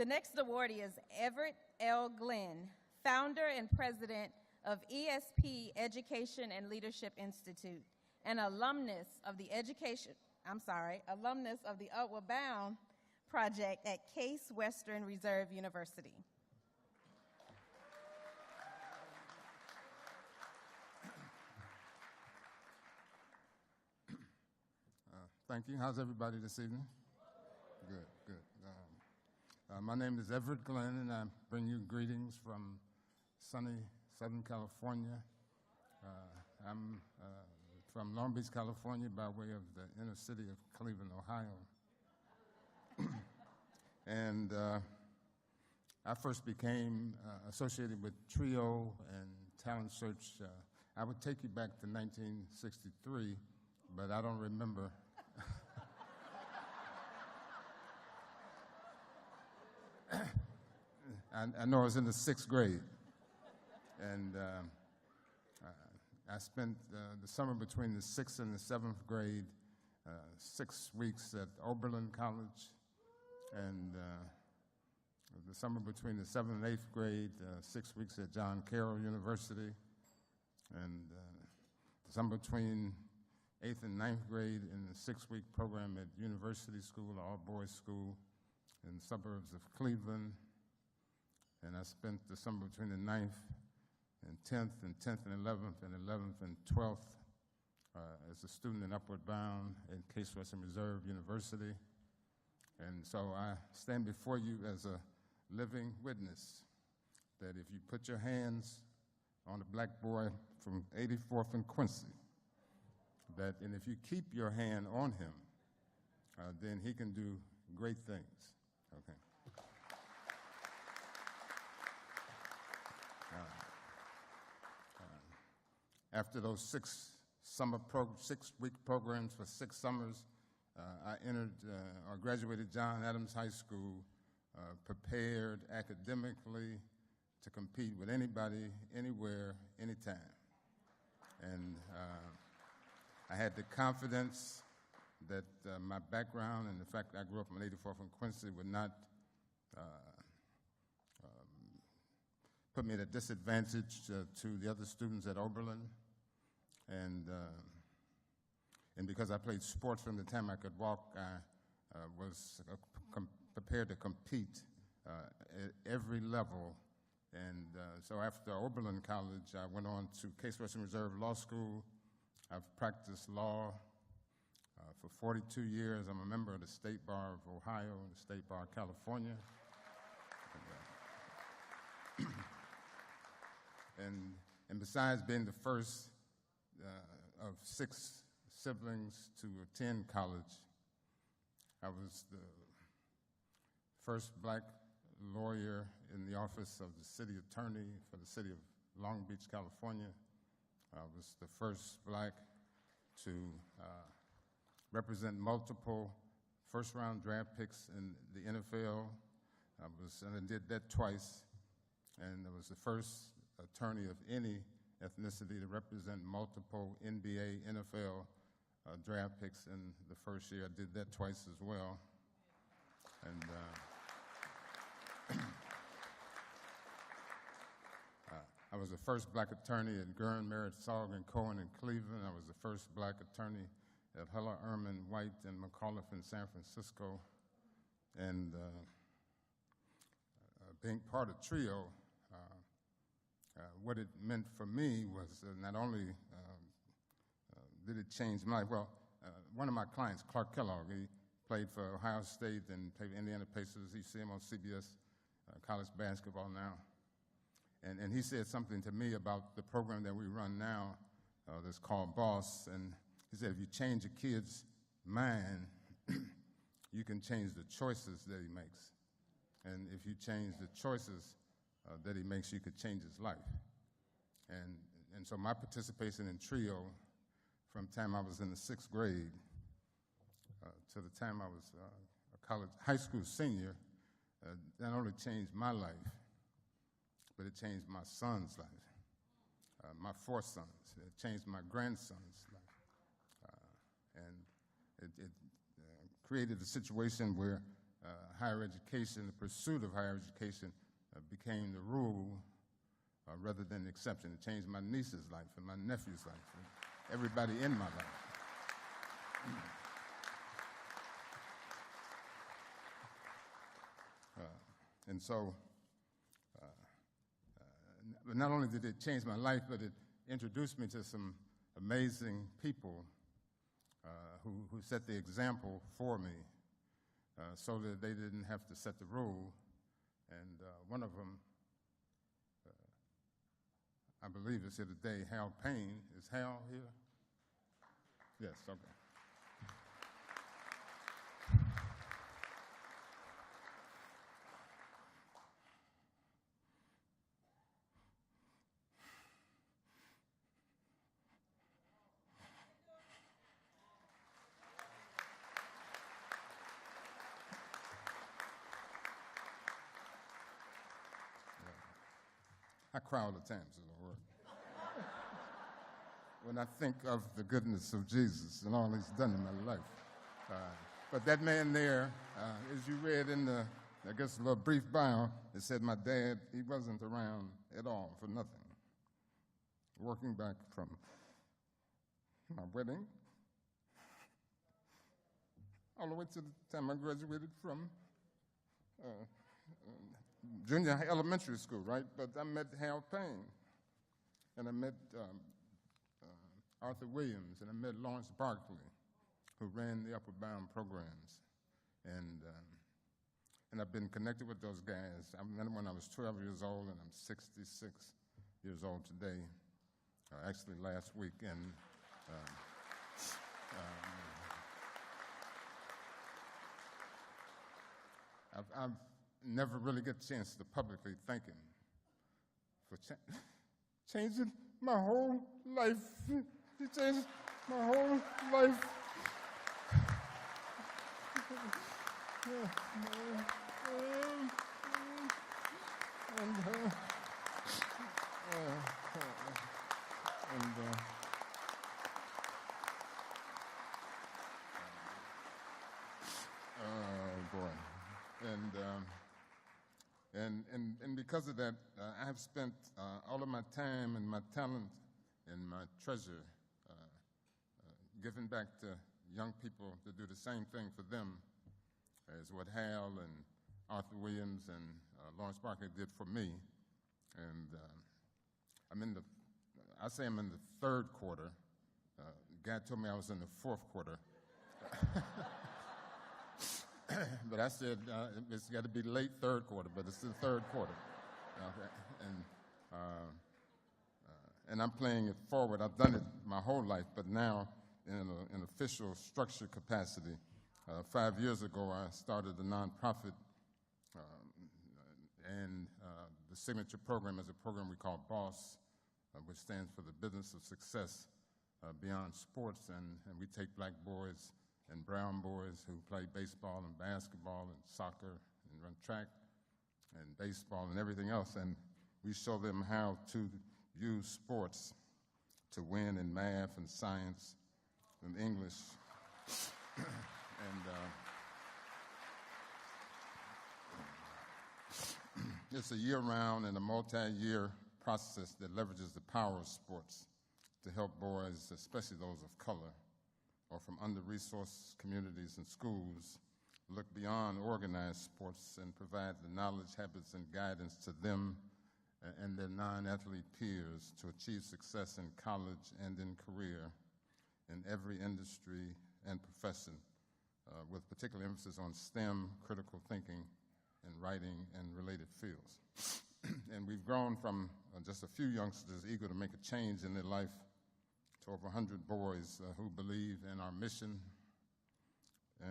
The next awardee is Everett L. Glenn, founder and president of ESP Education and Leadership Institute, and alumnus of the Upward Bound Project at Case Western Reserve University. Thank you. How's everybody this evening? Good, good. My name is Everett Glenn, and I bring you greetings from sunny Southern California. I'm from Long Beach, California, by way of the inner city of Cleveland, Ohio. And I first became associated with Trio and Talent Search. I would take you back to 1963, but I don't remember. I know I was in the 6th grade, and I spent the summer between the 6th and the 7th grade, 6 weeks at Oberlin College, and the summer between the 7th and 8th grade, 6 weeks at John Carroll University, and the summer between 8th and 9th grade in the 6-week program at University School, all-boys school in the suburbs of Cleveland. And I spent the summer between the 9th and 10th and 10th and 11th and 11th and 12th as a student in Upward Bound at Case Western Reserve University. And so I stand before you as a living witness that if you put your hands on a black boy from 84th and Quincy, and if you keep your hand on him, then he can do great things. Okay. After those 6-week programs for 6 summers, I entered or graduated John Adams High School, prepared academically to compete with anybody, anywhere, anytime. And I had the confidence that my background and the fact that I grew up on 84th and Quincy would not put me at a disadvantage to the other students at Oberlin. And because I played sports from the time I could walk, I was prepared to compete at every level. And so after Oberlin College, I went on to Case Western Reserve Law School. I've practiced law for 42 years. I'm a member of the State Bar of Ohio and the State Bar of California. And besides being the first of 6 siblings to attend college, I was the first black lawyer in the office of the city attorney for the city of Long Beach, California. I was the first black to represent multiple first-round draft picks in the NFL. And I did that twice. And I was the first attorney of any ethnicity to represent multiple NBA, NFL draft picks in the first year. I did that twice as well. And I was the first black attorney at Gurn, Merritt, Salg, and Cohen in Cleveland. I was the first black attorney at Heller, Ehrman, White, and McAuliffe in San Francisco. And being part of Trio, what it meant for me was not only did it change my life. Well, one of my clients, Clark Kellogg, he played for Ohio State and played for Indiana Pacers. You see him on CBS college basketball now. And he said something to me about the program that we run now that's called BOSS. And he said, if you change a kid's mind, you can change the choices that he makes. And if you change the choices that he makes, you could change his life. And so my participation in Trio from the time I was in the 6th grade to the time I was a high school senior, not only changed my life, but it changed my son's life, my 4 sons. It changed my grandson's life. And it created a situation where higher education, the pursuit of higher education became the rule rather than the exception. It changed my niece's life and my nephew's life, and everybody in my life. And so, but not only did it change my life, but it introduced me to some amazing people who set the example for me so that they didn't have to set the rule. And one of them, I believe, is here today, Hal Payne. Is Hal here? Yes, okay. I cry all the time, so don't worry. When I think of the goodness of Jesus and all he's done in my life. But that man there, as you read in the, I guess, a little brief bio, it said my dad, he wasn't around at all for nothing. Working back from my wedding all the way to the time I graduated from junior elementary school, right? But I met Hal Payne, and I met Arthur Williams, and I met Lawrence Barkley, who ran the Upper Bound programs. And I've been connected with those guys. I met them when I was 12 years old, and I'm 66 years old today, actually last week. And I've never really get a chance to publicly thank him for changing my whole life. He changed my whole life. Oh boy. And because of that, I have spent all of my time and my talent and my treasure giving back to young people to do the same thing for them as what Hal and Arthur Williams and Lawrence Barkley did for me. And I'm in the third quarter. God told me I was in the fourth quarter. But I said it's got to be late third quarter, but it's the third quarter. Okay. And I'm playing it forward. I've done it my whole life, but now in an official structured capacity. 5 years ago, I started a nonprofit, and the signature program is a program we call BOSS, which stands for the Business of Success Beyond Sports, and we take black boys and brown boys who play baseball and basketball and soccer and run track and baseball and everything else, and we show them how to use sports to win in math and science and English. And it's a year-round and a multi-year process that leverages the power of sports to help boys, especially those of color, or from under-resourced communities and schools, look beyond organized sports and provide the knowledge, habits, and guidance to them and their non-athlete peers to achieve success in college and in career in every industry and profession, with particular emphasis on STEM, critical thinking, and writing and related fields. And we've grown from just a few youngsters eager to make a change in their life to over 100 boys who believe in our mission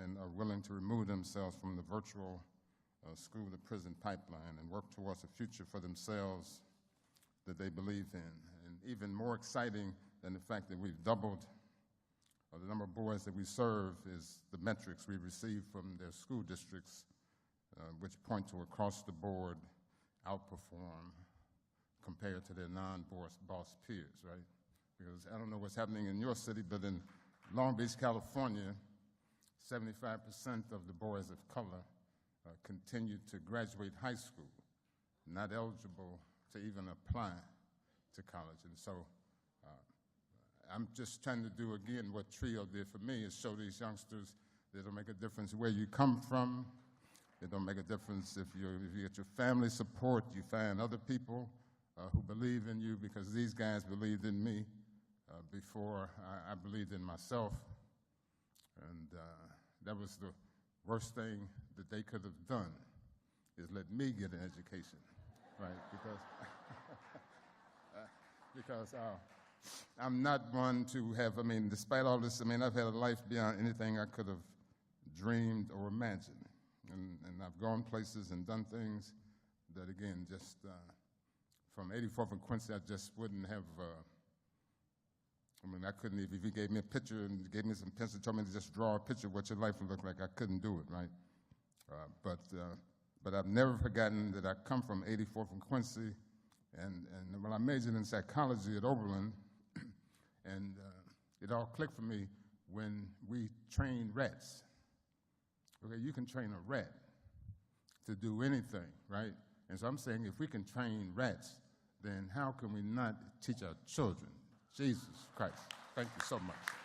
and are willing to remove themselves from the virtual school-to-prison pipeline and work towards a future for themselves that they believe in. And even more exciting than the fact that we've doubled the number of boys that we serve is the metrics we receive from their school districts, which point to across-the-board outperform compared to their non-boss peers, right? Because I don't know what's happening in your city, but in Long Beach, California, 75% of the boys of color continued to graduate high school, not eligible to even apply to college. And so I'm just trying to do, again, what TRIO did for me, is show these youngsters that it'll make a difference where you come from. It don't make a difference if you get your family support, you find other people who believe in you, because these guys believed in me before I believed in myself. And that was the worst thing that they could have done, is let me get an education, right? Because I'm not one to have, despite all this, I've had a life beyond anything I could have dreamed or imagined. And I've gone places and done things that, again, just from 84th and Quincy, I just wouldn't have, I couldn't even, if he gave me a picture and gave me some pencil, told me to just draw a picture of what your life would look like, I couldn't do it, right? But I've never forgotten that I come from 84th and Quincy, and when I majored in psychology at Oberlin, and it all clicked for me when we trained rats. Okay, you can train a rat to do anything, right? And so I'm saying, if we can train rats, then how can we not teach our children? Jesus Christ. Thank you so much.